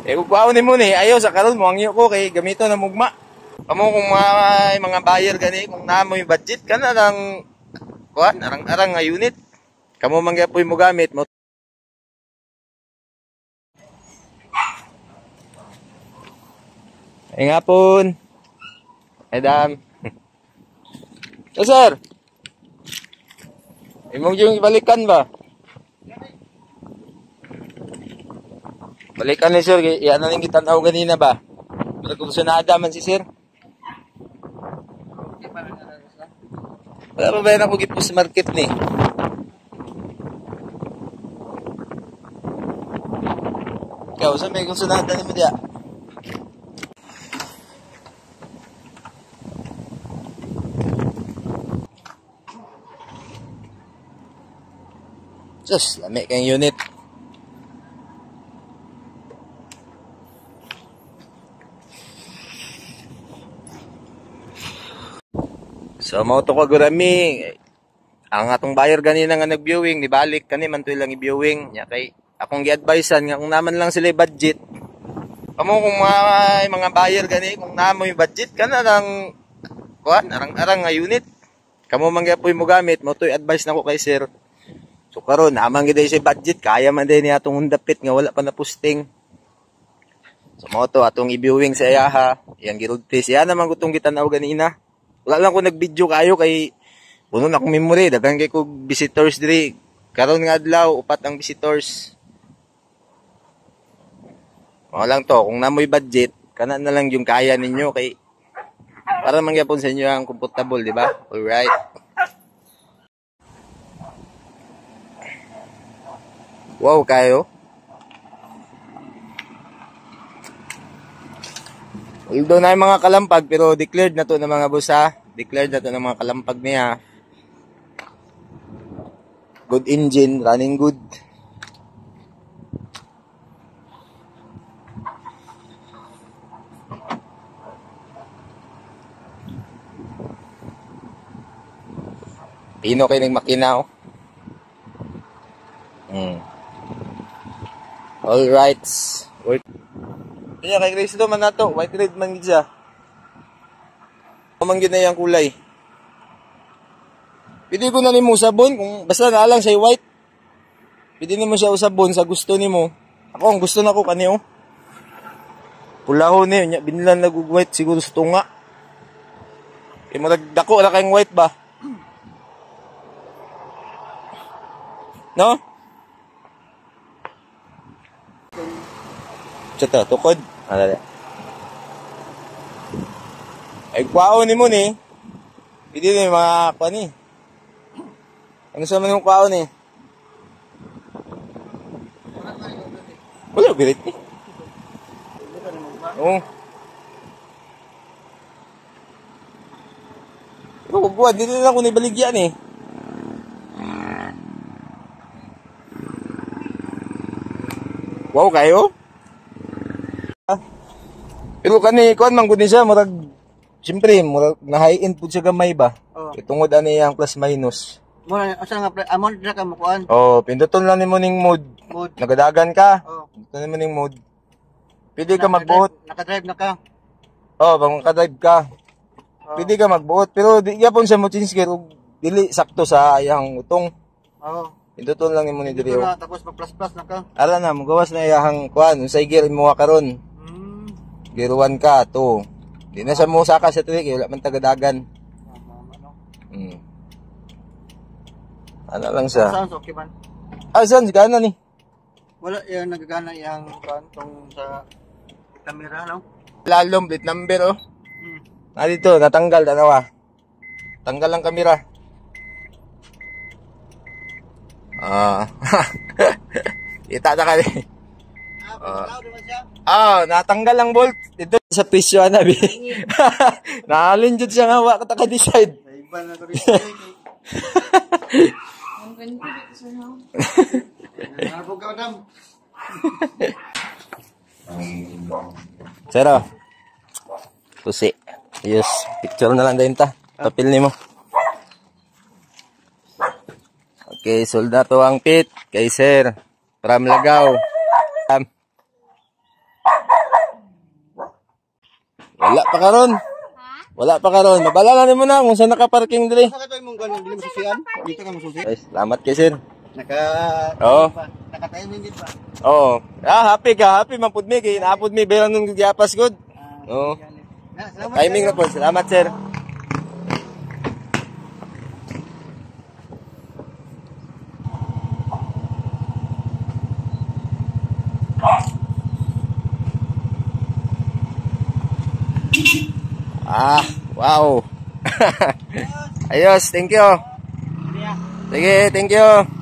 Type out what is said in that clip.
Eh, ugpaon mo ni, ayaw sa karon mo ang iyo ko kay gamito na mugma. Kamo kung mga buyer gani, kung namoy budget ka na lang, kuan, arang-arang nga unit. Kamo man gyapon mo gamit mo. Ay nga pon. Ay dam. So, sir. Imong yung ibalikan ba? Balikan ni sir, yan na lang kitanaw ganina ba? Pero kung sunada man si sir. Wala pa ba yan ako gipos sa market ni? Ikaw, saan may kung sunada ni mo diya? Diyos, lami kang unit. So, mauto ko gurami. Ang atong buyer ganina nga nag-viewing, nibalik kani man tuloy lang i-viewing. Nya kay akong gi-advisean nga kung naman lang sila budget. Kamo kung mga buyer gani, kung namoy budget ka na lang kuan, arang-arang nga unit. Kamo man gyapon mo gamit, mo toy advice nako kay sir. So karon naman gid sa budget, kaya man din ni atong undapit nga wala pa na posting. So mo to atong i-viewing sa iyaha, yang gi-road test. Yan naman gutong gitanaw ganina. Wala lang ko nag-video kayo kay puno na akong memory, daghan kay ko visitors diri. Karon nga adlaw upat ang visitors. Mo lang to, kung namoy budget, kana na lang yung kaya ninyo kay para mangyapon sa inyo ang comfortable, di ba? All right. Wow, kayo. Although na yung mga kalampag, pero declared na to ng mga busa. Declared na to ng mga kalampag niya. Good engine, running good. Pino kayo ng makina, oh. All right. Work. Kaya kay Grace do man nato, white red man gid siya. Man gid na yang kulay. Pwede ko na nimo sabon kung basta na lang say white. Pwede nimo siya usabon sa gusto nimo. Ako ang gusto nako kaniyo. Pulahon ni nya binlan nagug white siguro sa tunga. Kay mo dako ra kayong white ba? No? Chata tukod. Alala. Ay kwao ni mo ni. Pwede ni mga kwa ni. Ano sa man yung kwao ni? Wala birit ni. Oo. Pero buwan, dito lang ako nibaligyan eh. Wow kayo? Pero kani kuan man gud ni siya murag siyempre murag na high end pud siya gamay ba. Oh. Tungod ani ang plus minus. Mura asa nga amon dira ka mo kuan. Oh, pinduton lang nimo ning mode. Nagadagan ka. Oh. Pinduton nimo ning mode. Pwede ka magbuot. Naka-drive na ka. Oh, bang ka-drive ka. Oh. Pwede ka magbuot pero di gyapon sa mo change gear dili sakto sa ayang utong. Oh. Pinduton lang nimo ni diri. Tapos mag-plus-plus na ka. Ara na mo gawas na iyang kuan unsay gear mo karon. Gear 1 ka, 2. Di na sa mo saka sa tuig, wala man tagadagan. Ano lang siya? Sounds okay man. Ah, saan? Gana ni? Wala, yan, nagagana yung kantong sa camera, no? Lalong, plate number, oh. Dito, natanggal, dalawa. Tanggal ang kamera. Kita na ka ni. Natanggal ang bolt. Dito sa pisyo na bi. Naalin jud siya nga wa ka ka-decide. Iba na to decide. Ang ganito dito sa how. Nabog ka dam. Sero. Pusi. Yes, picture na lang din ta. Papel nimo. Okay, solda to ang pit kay sir. From Lagaw. Wala pa karon. Wala pa karon. Mabalalan mo na kung saan nakaparking diri. Saka ito yung ganun, hindi mo susian. Dito ka mo susi. Ay, salamat kay sir. Oo. Naka-timing din ba? Oo. Happy ka. Happy man pud mi kay naapod mi beran nung giapas gud. Oo. Timing na po. Salamat sir. Wow. Ayos, thank you. Sige, thank you.